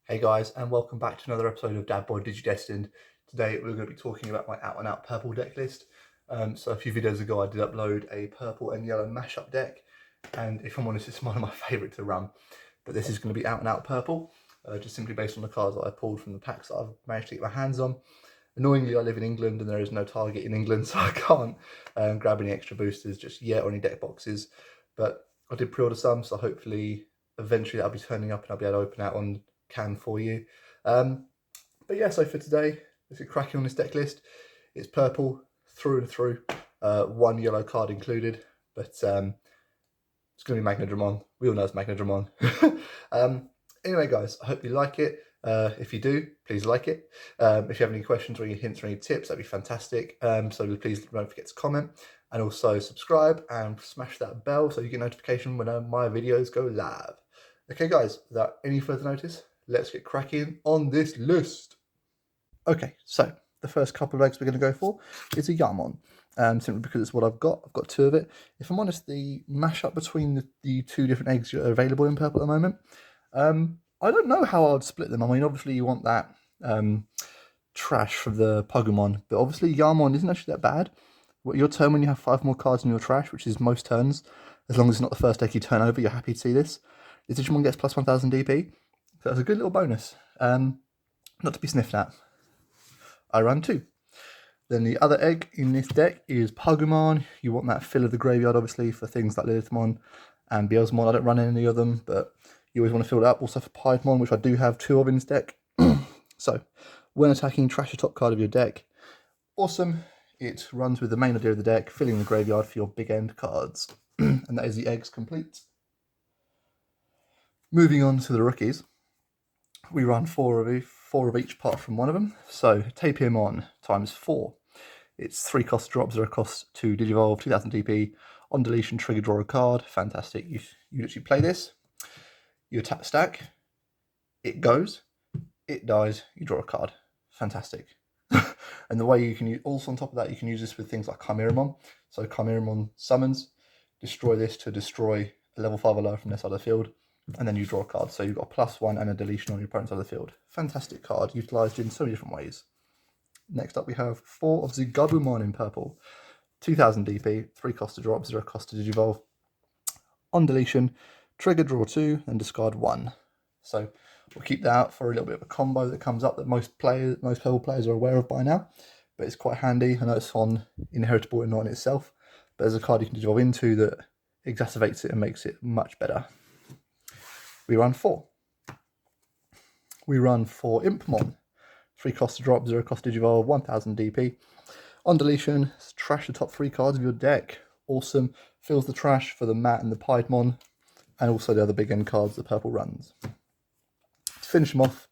Hey guys, and welcome back to another episode of Dad Boy Digidestined. Today we're going to be talking about my out and out purple deck list. So a few videos ago I did upload a purple and yellow mashup deck, and if I'm honest, it's one of my favourite to run. But this is going to be out and out purple, just simply based on the cards that I pulled from the packs that I've managed to get my hands on. Annoyingly, I live in England and there is no Target in England, so I can't grab any extra boosters just yet or any deck boxes. But I did pre-order some, so hopefully eventually that'll be turning up and I'll be able to open out on cam for you. But yeah, so for today, let's get cracking on this deck list. It's purple through and through, one yellow card included, but it's going to be Magnadramon. We all know it's Magnadramon. Anyway, guys, I hope you like it. If you do, please like it. If you have any questions or any hints or any tips, that'd be fantastic. So please don't forget to comment and also subscribe and smash that bell so you get notification when my videos go live. Okay, guys, without any further notice, let's get cracking on this list. Okay, so the first couple of eggs we're going to go for is a Yarmon, simply because it's what I've got. I've got two of it. If I'm honest, the mashup between the two different eggs that are available in purple at the moment, I don't know how I'd split them. I mean, obviously you want that trash from the Pokemon, but obviously Yarmon isn't actually that bad. Your turn, when you have 5 more cards in your trash, which is most turns, as long as it's not the first deck you turn over, you're happy to see this. This Digimon gets plus 1000 DP, so that's a good little bonus. Not to be sniffed at. I run 2. Then the other egg in this deck is Pokemon. You want that fill of the graveyard, obviously, for things like Lilithmon and Beelzemon. I don't run any of them, but you always want to fill it up. Also for Piedmon, which I do have 2 of in this deck. So, when attacking, trash the top card of your deck. Awesome. It runs with the main idea of the deck, filling the graveyard for your big end cards. And that is the eggs complete. Moving on to the rookies. We run 4 of each apart from one of them. So Tapiamon times 4. It's 3 cost drops, 0 cost to Digivolve, 2000 DP. On deletion, trigger, draw a card. Fantastic. You literally play this. You attack the stack. It goes. It dies. You draw a card. Fantastic. And the way you can use, also on top of that, you can use this with things like Chimeramon. So Chimeramon summons, destroy this to destroy a level 5 or lower from this side of the field, and then you draw a card. So you've got a +1 and a deletion on your opponent's side of the field. Fantastic card, utilised in so many different ways. Next up we have 4 of the Gabumon in purple. 2000 DP, 3 cost to drop, 0 cost to Digivolve. On deletion, trigger, draw 2, and discard 1. So we'll keep that out for a little bit of a combo that comes up that most purple players are aware of by now. But it's quite handy. I know it's on inheritable and not in itself, but there's a card you can Digivolve into that exacerbates it and makes it much better. We run 4. We run 4 Impmon. 3 cost to drop, 0 cost to Digivolve, 1000 DP. On deletion, trash the top 3 cards of your deck. Awesome. Fills the trash for the Mat and the Piedmon, and also the other big end cards the purple runs. To finish them off,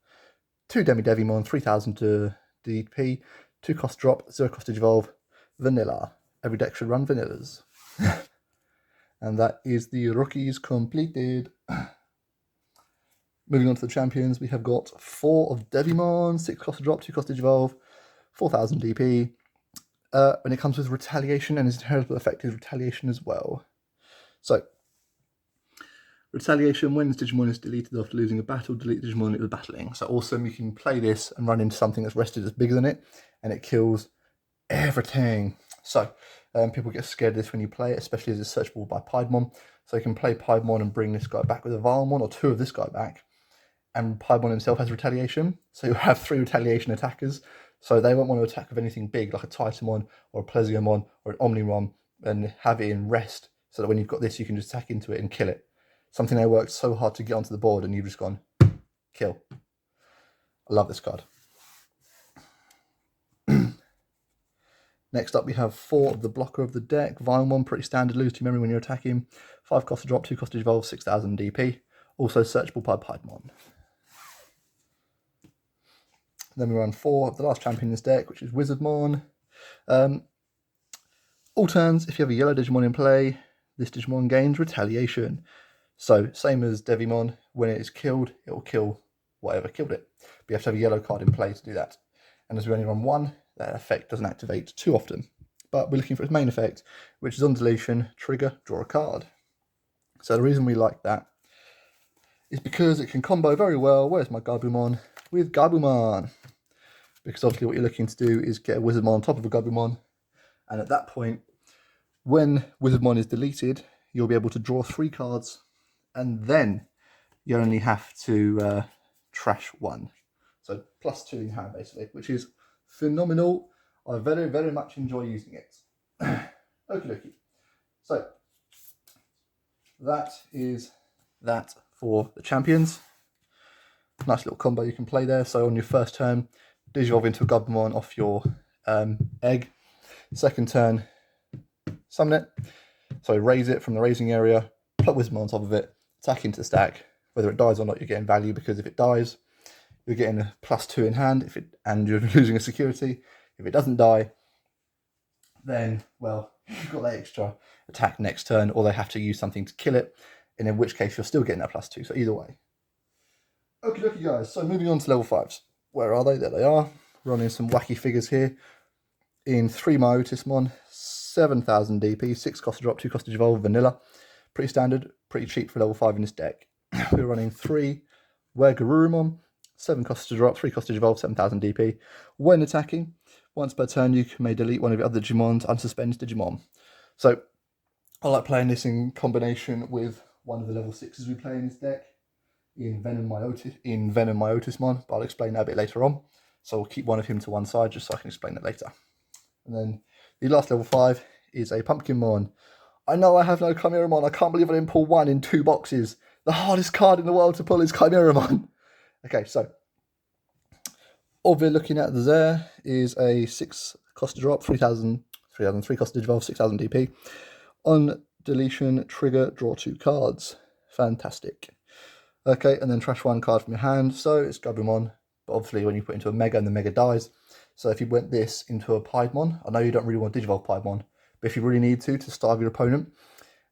2 Devimon, 3000 to DP, 2 cost drop, 0 cost Digivolve, vanilla. Every deck should run vanillas. And that is the rookies completed. Moving on to the champions, we have got 4 of Devimon, 6 cost to drop, 2 cost Digivolve, 4000 DP. When it comes with retaliation, and his inheritable effect is retaliation as well. So, retaliation, when this Digimon is deleted after losing a battle, delete the Digimon it was battling. So awesome, you can play this and run into something that's rested that's bigger than it, and it kills everything. So, people get scared of this when you play it, especially as it's searchable by Piedmon. So you can play Piedmon and bring this guy back with a Valmon, or 2 of this guy back. And Piedmon himself has retaliation, so you have 3 retaliation attackers. So they won't want to attack with anything big, like a Titanmon, or a Plesionomon, or an Omnimon, and have it in rest, so that when you've got this, you can just attack into it and kill it. Something they worked so hard to get onto the board, and you've just gone, kill. I love this card. Next up, we have 4 of the blocker of the deck. Venommyotismon, pretty standard, lose 2 memory when you're attacking. 5 cost to drop, 2 cost to Evolve, 6000 DP. Also searchable by Piedmon. Then we run 4 of the last champion in this deck, which is Wizardmon. All turns, if you have a yellow Digimon in play, this Digimon gains retaliation. So, same as Devimon, when it is killed, it will kill whatever killed it. But you have to have a yellow card in play to do that. And as we only run 1, that effect doesn't activate too often. But we're looking for its main effect, which is on deletion, trigger, draw a card. So the reason we like that is because it can combo very well. Where's my Gabumon? With Gabumon. Because obviously what you're looking to do is get a Wizardmon on top of a Gabumon. And at that point, when Wizardmon is deleted, you'll be able to draw 3 cards. And then you only have to trash 1. So +2 in hand, basically, which is phenomenal. I very, very much enjoy using it. Okie dokie. So that is that for the champions. Nice little combo you can play there. So on your first turn, Digivolve into a Gabumon off your egg. Second turn, summon it. So raise it from the raising area, put Wizardmon on top of it, attack into the stack. Whether it dies or not, you're getting value, because if it dies, you're getting a +2 in hand, and you're losing a security. If it doesn't die, then, well, you've got that extra attack next turn, or they have to use something to kill it, and in which case you're still getting that +2, so either way. Okie dokie guys, so moving on to level 5s. Where are they? There they are. Running some wacky figures here. In venommyotismon, 7,000 DP, 6 cost to drop, 2 cost to evolve, vanilla. Pretty standard, pretty cheap for level 5 in this deck. We're running 3 Garurumon, 7 cost to drop, 3 cost to evolve, 7,000 DP. When attacking, once per turn you may delete one of your other Digimon to unsuspend Digimon. So I like playing this in combination with one of the level 6s we play in this deck, in venommyotismon, but I'll explain that a bit later on. So we'll keep one of him to one side just so I can explain it later. And then the last level 5 is a Pumpkinmon. I know I have no Chimeramon. I can't believe I didn't pull one in 2 boxes. The hardest card in the world to pull is Chimeramon. Okay, so all we're looking at there is a 6 cost to drop, 3,000, 3 cost to evolve, 6,000 DP. On deletion, trigger, draw 2 cards. Fantastic. Okay, and then trash 1 card from your hand. So it's Gabumon, but obviously when you put into a Mega and the Mega dies. So if you went this into a Piedmon, I know you don't really want to Digivolve Piedmon, but if you really need to starve your opponent,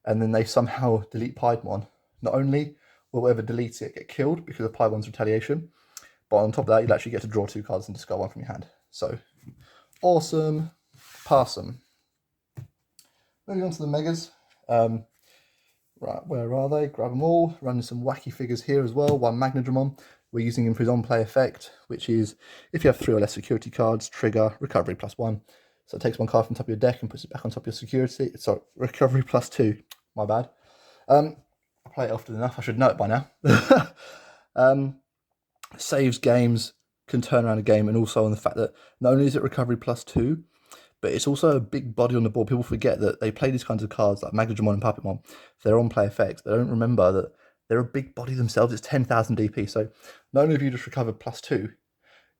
and then they somehow delete Piedmon, not only will whoever deletes it get killed because of Piedmon's retaliation, but on top of that, you'll actually get to draw 2 cards and discard 1 from your hand. So, awesome, Parsum. Moving on to the Megas. Right, where are they? Grab them all. Running some wacky figures here as well. 1 Magnadramon. We're using him for his on-play effect, which is if you have 3 or less security cards, trigger, recovery +1. So it takes 1 card from top of your deck and puts it back on top of your security. Sorry, recovery +2. My bad. I play it often enough. I should know it by now. Saves games, can turn around a game, and also on the fact that not only is it recovery +2, but it's also a big body on the board. People forget that they play these kinds of cards like Magnadramon and Puppetmon for their on-play effects. They don't remember that they're a big body themselves. It's 10,000 DP. So not only have you just recovered +2,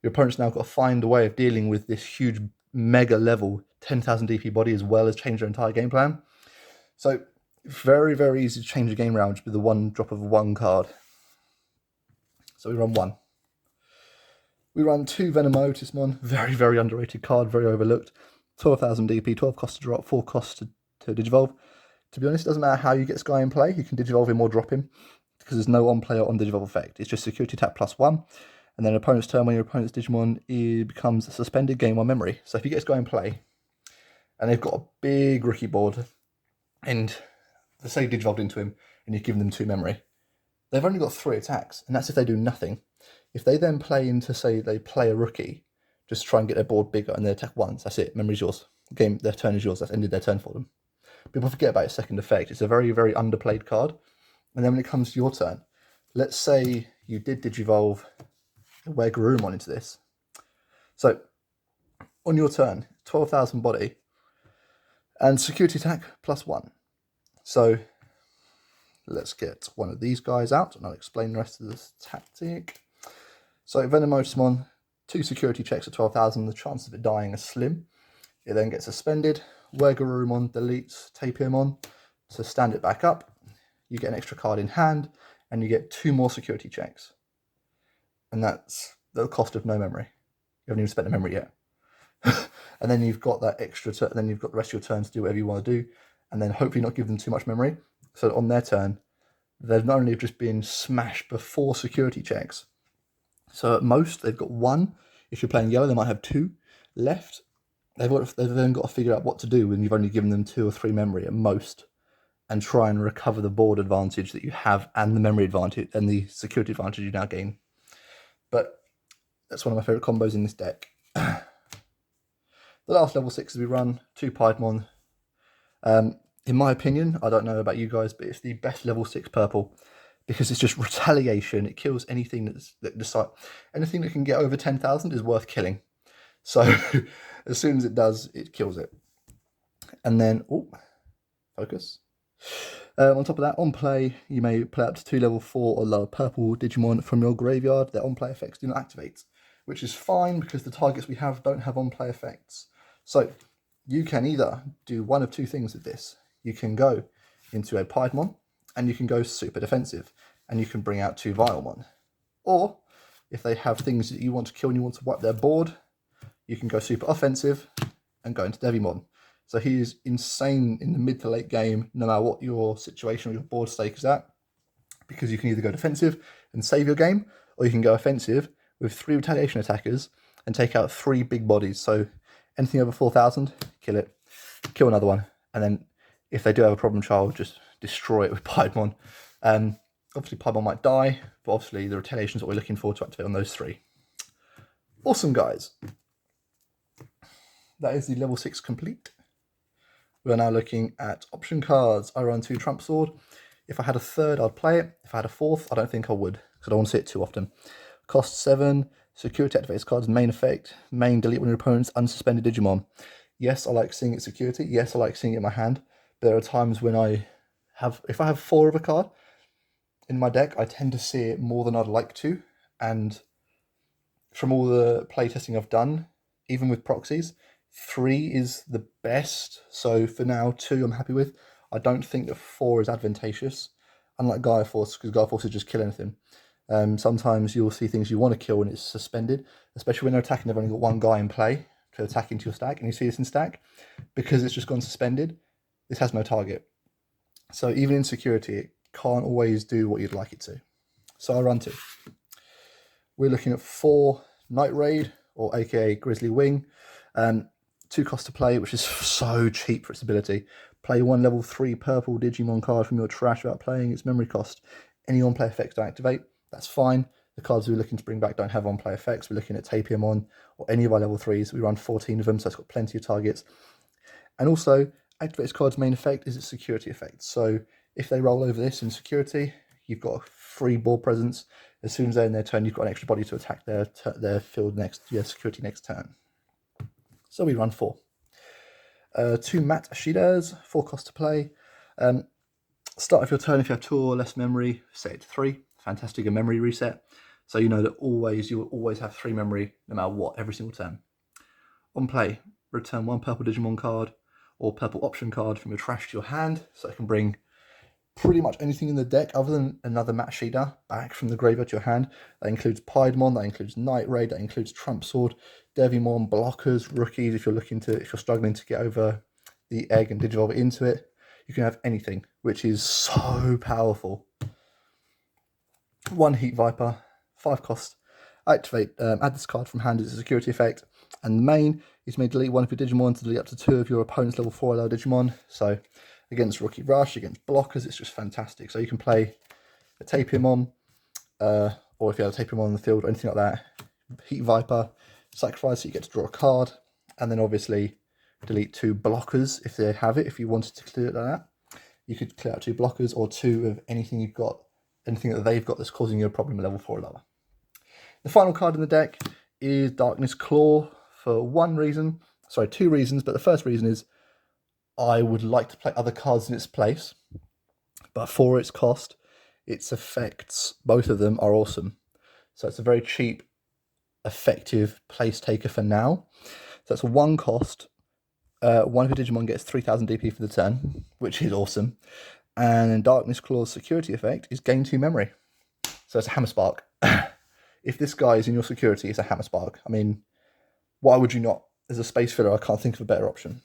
your opponent's now got to find a way of dealing with this huge mega level 10,000 DP body, as well as change their entire game plan. So very, very easy to change the game around with the 1 drop of 1 card. So we run 1. We run 2 venommyotismon. Very, very underrated card, very overlooked. 12,000 DP, 12 cost to drop, 4 cost to Digivolve. To be honest, it doesn't matter how you get this guy in play. You can Digivolve him or drop him, because there's no on-play or on-Digivolve effect. It's just security attack +1. And then opponent's turn, when your opponent's Digimon becomes a suspended, gain 1 memory. So if you get this guy in play, and they've got a big rookie board, and they say Digivolved into him, and you've given them 2 memory, they've only got 3 attacks, and that's if they do nothing. If they then play into, say, they play a rookie, just try and get their board bigger, and they attack once, that's it, memory's yours. Their turn is yours, that's ended their turn for them. People forget about its second effect. It's a very, very underplayed card. And then when it comes to your turn, let's say you did Digivolve Garurumon into this. So, on your turn, 12,000 body, and security attack +1. So, let's get one of these guys out, and I'll explain the rest of this tactic. So, venommyotismon, 2 security checks at 12,000, the chance of it dying is slim. It then gets suspended. Garurumon deletes Tapirmon to stand it back up. You get an extra card in hand, and you get 2 more security checks. And that's the cost of no memory. You haven't even spent the memory yet. And then you've got that extra turn, then you've got the rest of your turn to do whatever you want to do, and then hopefully not give them too much memory. So on their turn, they've not only just been smashed before security checks. So at most, they've got 1. If you're playing yellow, they might have 2 left. They've then got to figure out what to do when you've only given them 2 or 3 memory at most. and try and recover the board advantage that you have and the memory advantage and the security advantage you now gain. But that's one of my favourite combos in this deck. The last level 6 we run, 2 Piedmon. In my opinion, I don't know about you guys, but it's the best level 6 purple because it's just retaliation. It kills anything anything that can get over 10,000 is worth killing. So as soon as it does, it kills it. And then, focus. On top of that, on play, you may play up to 2 level 4 or lower purple Digimon from your graveyard. Their on-play effects do not activate, which is fine because the targets we have don't have on-play effects. So you can either do one of 2 things with this. You can go into a Piedmon, and you can go super defensive, and you can bring out 2 Vilemon. Or, if they have things that you want to kill and you want to wipe their board, you can go super offensive and go into Devimon. So he is insane in the mid to late game, no matter what your situation or your board stake is at, because you can either go defensive and save your game, or you can go offensive with 3 retaliation attackers and take out 3 big bodies. So anything over 4,000, kill it, kill another one, and then if they do have a problem child, just destroy it with Piedmon. Obviously Piedmon might die, but obviously the retaliation is what we're looking for to activate on those 3. Awesome, guys. That is the level 6 complete. We are now looking at option cards. I run 2 Trump Sword. If I had a 3rd, I'd play it. If I had a 4th, I don't think I would, because I don't want to see it too often. Cost 7. Security activates cards. Main effect. Main, delete one of your opponent's unsuspended Digimon. Yes, I like seeing it security. Yes, I like seeing it in my hand. But there are times when if I have 4 of a card in my deck, I tend to see it more than I'd like to. And from all the playtesting I've done, even with proxies, 3 is the best. So for now, 2 I'm happy with. I don't think that 4 is advantageous, unlike Gaia Force, because Gaia Force is just kill anything. Sometimes you'll see things you want to kill and it's suspended, especially when they're attacking. They've only got 1 guy in play to attack into your stack, and you see this in stack, because it's just gone suspended. This has no target. So even in security, it can't always do what you'd like it to. So I run 2. We're looking at 4 Night Raid, or aka Grizzly Wing. 2 cost to play, which is so cheap for its ability. Play 1 level 3 purple Digimon card from your trash without playing its memory cost. Any on-play effects don't activate. That's fine. The cards we're looking to bring back don't have on-play effects. We're looking at Tapiamon or any of our level 3s. We run 14 of them, so it's got plenty of targets. And also, activates card's main effect is its security effect. So if they roll over this in security, you've got a free board presence. As soon as they're in their turn, you've got an extra body to attack their field security next turn. So we run 4. 2 Mat Ashidas, 4 cost to play. Start of your turn, if you have 2 or less memory, set it to 3. Fantastic, a memory reset. So you know that you will always have 3 memory, no matter what, every single turn. On play, return 1 purple Digimon card or purple option card from your trash to your hand. So it can bring pretty much anything in the deck other than another Mat Ashida back from the graveyard to your hand. That includes Piedmon, that includes Night Raid, that includes Trump Sword, Devimon, blockers, rookies. If you're struggling to get over the egg and digivolve it into it, you can have anything, which is so powerful. 1 Heat Viper, 5 cost. Activate, add this card from hand as a security effect. And the main is may delete 1 of your Digimon to delete up to 2 of your opponent's level 4 allow Digimon. So against Rookie Rush, against blockers, it's just fantastic. So you can play a Tapiamon, or if you have a Tapiamon on the field or anything like that, Heat Viper, sacrifice, so you get to draw a card, and then obviously delete 2 blockers if they have it. If you wanted to clear it like that, you could clear out 2 blockers or 2 of anything you've got, anything that they've got that's causing you a problem at level 4 or lower. The final card in the deck is Darkness Claw for 2 reasons, but the first reason is I would like to play other cards in its place, but for its cost, its effects, both of them are awesome. So it's a very cheap, effective place taker for now. So that's a 1 cost. 1 of your Digimon gets 3000 DP for the turn, which is awesome. And Darkness Claw's security effect is gain 2 memory. So it's a Hammer Spark. If this guy is in your security, it's a Hammer Spark. I mean, why would you not? As a space filler, I can't think of a better option.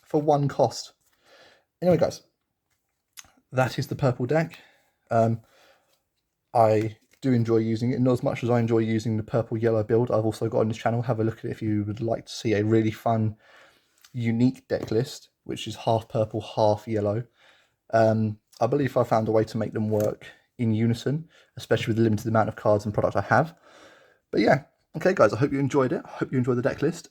For 1 cost. Anyway, guys, that is the purple deck. I do enjoy using it, not as much as I enjoy using the purple-yellow build I've also got on this channel. Have a look at it if you would like to see a really fun, unique deck list, which is half purple, half yellow. I believe I found a way to make them work in unison, especially with the limited amount of cards and products I have. But yeah, okay guys, I hope you enjoyed it. I hope you enjoyed the deck list.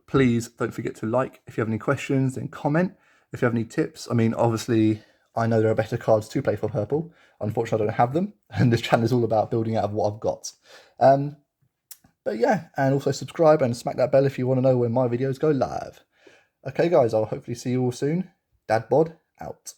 Please don't forget to like. If you have any questions, then comment. If you have any tips, I mean, obviously, I know there are better cards to play for Purple. Unfortunately, I don't have them, and this channel is all about building out of what I've got. But yeah, and also subscribe and smack that bell if you want to know when my videos go live. Okay guys, I'll hopefully see you all soon. Dad Bod, out.